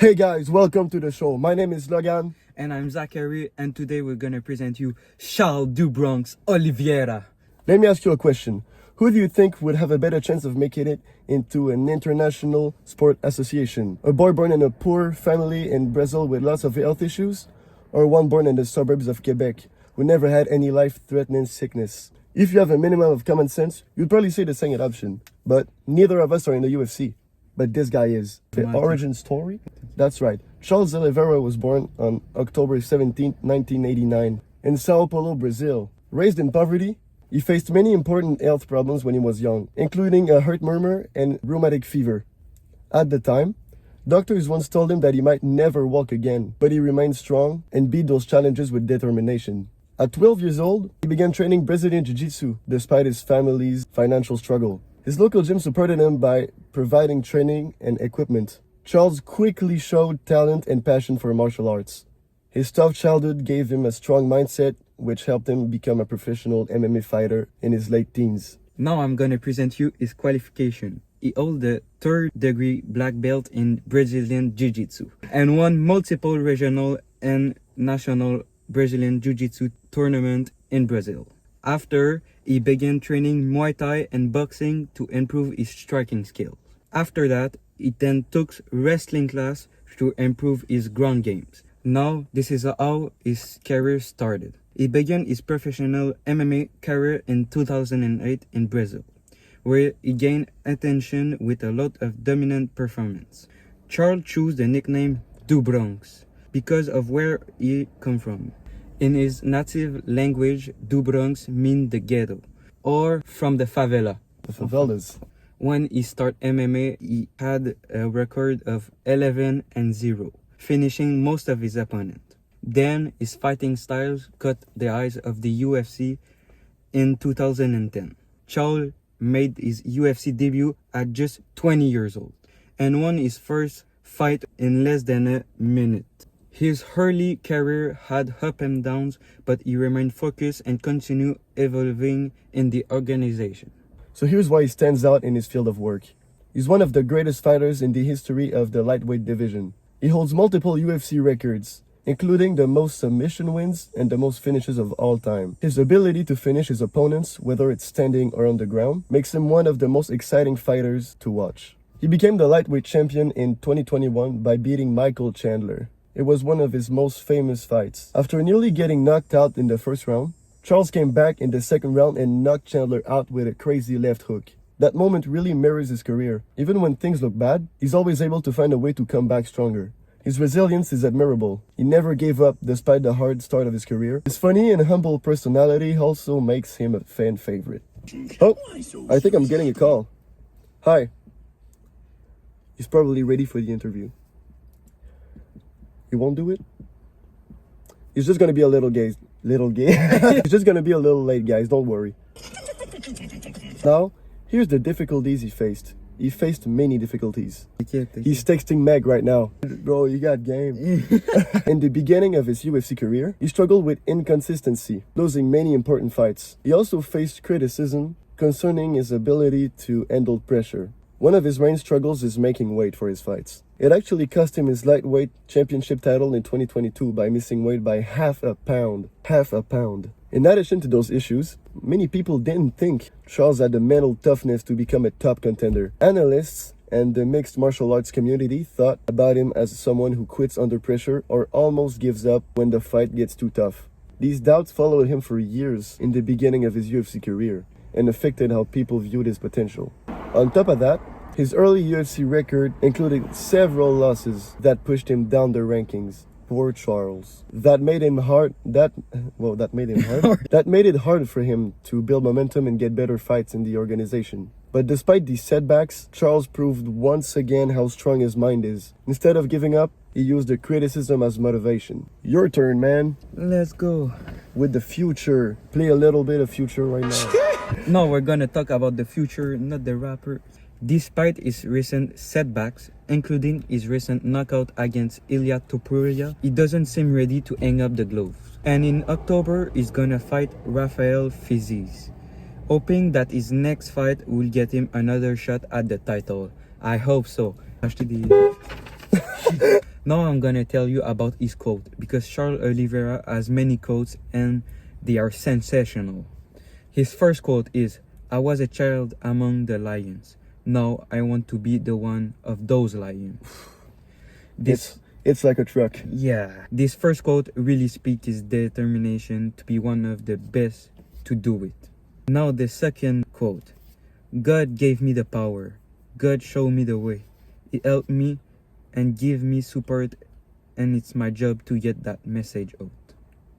Hey guys, welcome to the show. My name is Logan. And I'm Zachary, and today we're gonna present you Charles du Bronx Oliveira. Let me ask you a question. Who do you think would have a better chance of making it into an international sport association? A boy born in a poor family in Brazil with lots of health issues? Or one born in the suburbs of Quebec who never had any life-threatening sickness? If you have a minimum of common sense, you'd probably say the second option. But neither of us are in the UFC. But this guy is. The origin story? That's right. Charles Oliveira was born on October 17, 1989, in Sao Paulo, Brazil. Raised in poverty, he faced many important health problems when he was young, including a heart murmur and rheumatic fever. At the time, doctors once told him that he might never walk again, but he remained strong and beat those challenges with determination. At 12 years old, he began training Brazilian Jiu-Jitsu despite his family's financial struggle. His local gym supported him by providing training and equipment. Charles quickly showed talent and passion for martial arts. His tough childhood gave him a strong mindset, which helped him become a professional MMA fighter in his late teens. Now I'm gonna present you his qualification. He holds the third-degree black belt in Brazilian Jiu-Jitsu and won multiple regional and national Brazilian Jiu-Jitsu tournaments in Brazil. After, he began training Muay Thai and boxing to improve his striking skills. After that, he then took wrestling class to improve his ground games. Now, this is how his career started. He began his professional MMA career in 2008 in Brazil, where he gained attention with a lot of dominant performance. Charles chose the nickname Du Bronx because of where he come from. In his native language, Du Bronx means the ghetto, or from the favela. The favelas. When he started MMA, he had a record of 11-0, finishing most of his opponents. Then his fighting styles caught the eyes of the UFC in 2010. Charles made his UFC debut at just 20 years old and won his first fight in less than a minute. His early career had ups and downs, but he remained focused and continued evolving in the organization. So here's why he stands out in his field of work. He's one of the greatest fighters in the history of the lightweight division. He holds multiple UFC records, including the most submission wins and the most finishes of all time. His ability to finish his opponents, whether it's standing or on the ground, makes him one of the most exciting fighters to watch. He became the lightweight champion in 2021 by beating Michael Chandler. It was one of his most famous fights. After nearly getting knocked out in the first round, Charles came back in the second round and knocked Chandler out with a crazy left hook. That moment really mirrors his career. Even when things look bad, he's always able to find a way to come back stronger. His resilience is admirable. He never gave up despite the hard start of his career. His funny and humble personality also makes him a fan favorite. Oh, I think I'm getting a call. Hi. He's probably ready for the interview. He won't do it? He's just gonna be a little gay. He's just gonna be a little late, guys, don't worry. Now, here's the difficulties he faced. He faced many difficulties. He's texting Meg right now. Bro, you got game. In the beginning of his UFC career, he struggled with inconsistency, losing many important fights. He also faced criticism concerning his ability to handle pressure. One of his main struggles is making weight for his fights. It actually cost him his lightweight championship title in 2022 by missing weight by half a pound. In addition to those issues, many people didn't think Charles had the mental toughness to become a top contender. Analysts and the mixed martial arts community thought about him as someone who quits under pressure or almost gives up when the fight gets too tough. These doubts followed him for years in the beginning of his UFC career and affected how people viewed his potential. On top of that, his early UFC record included several losses that pushed him down the rankings. Poor Charles. That made it hard for him to build momentum and get better fights in the organization. But despite these setbacks, Charles proved once again how strong his mind is. Instead of giving up, he used the criticism as motivation. Your turn, man. Let's go. With the future. Play a little bit of future right now. No, we're gonna talk about the future, not the rapper. Despite his recent setbacks, including his recent knockout against Ilya Topuria, he doesn't seem ready to hang up the gloves. And in October, he's gonna fight Rafael Fiziev, hoping that his next fight will get him another shot at the title. I hope so. Acheter des... Now I'm gonna tell you about his quote, because Charles Oliveira has many quotes and they are sensational. His first quote is, "I was a child among the lions. Now I want to be the one of those lions." It's like a truck. Yeah, this first quote really speaks his determination to be one of the best to do it. Now the second quote, "God gave me the power. God showed me the way. He helped me and give me support, and it's my job to get that message out."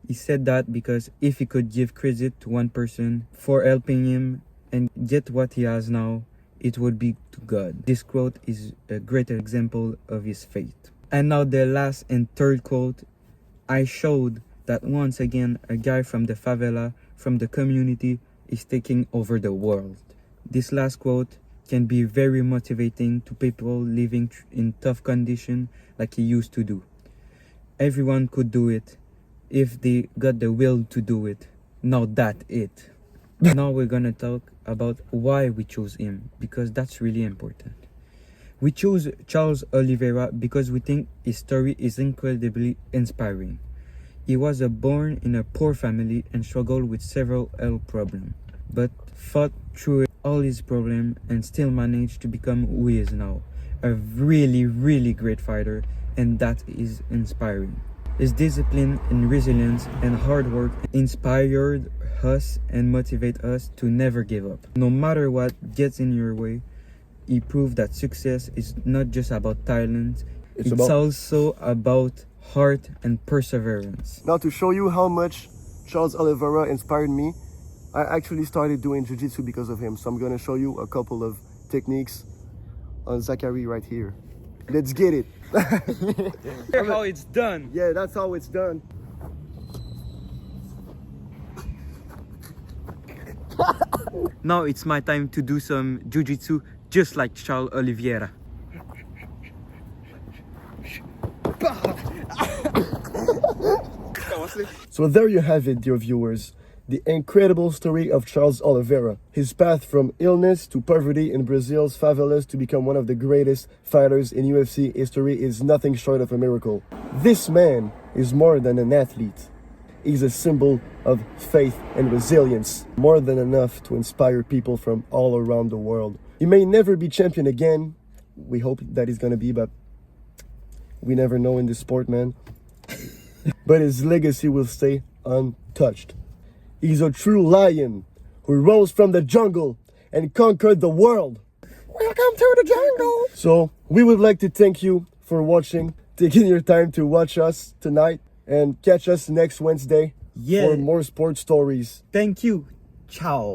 He said that because if he could give credit to one person for helping him and get what he has now, it would be to God. This quote is a great example of his faith. And now the last and third quote, "I showed that once again a guy from the favela, from the community, is taking over the world." This last quote can be very motivating to people living in tough conditions like he used to do. Everyone could do it if they got the will to do it. Now that's it. Now we're gonna talk about why we chose him, because that's really important. We chose Charles Oliveira because we think his story is incredibly inspiring. He was born in a poor family and struggled with several health problems, but fought through all his problems and still managed to become who he is now. A really, really great fighter, and that is inspiring. His discipline and resilience and hard work inspired us and motivate us to never give up. No matter what gets in your way, he proved that success is not just about talent, it's also about heart and perseverance. Now to show you how much Charles Oliveira inspired me, I actually started doing jiu-jitsu because of him. So I'm gonna show you a couple of techniques on Zachary right here. Let's get it. Here's how it's done. Yeah, that's how it's done. Now it's my time to do some jiu-jitsu just like Charles Oliveira. So there you have it, dear viewers. The incredible story of Charles Oliveira. His path from illness to poverty in Brazil's favelas to become one of the greatest fighters in UFC history is nothing short of a miracle. This man is more than an athlete. He's a symbol of faith and resilience, more than enough to inspire people from all around the world. He may never be champion again. We hope that he's gonna be, but we never know in this sport, man. But his legacy will stay untouched. He's a true lion who rose from the jungle and conquered the world. Welcome to the jungle. So we would like to thank you for watching, taking your time to watch us tonight, and catch us next Wednesday for more sports stories. Thank you. Ciao.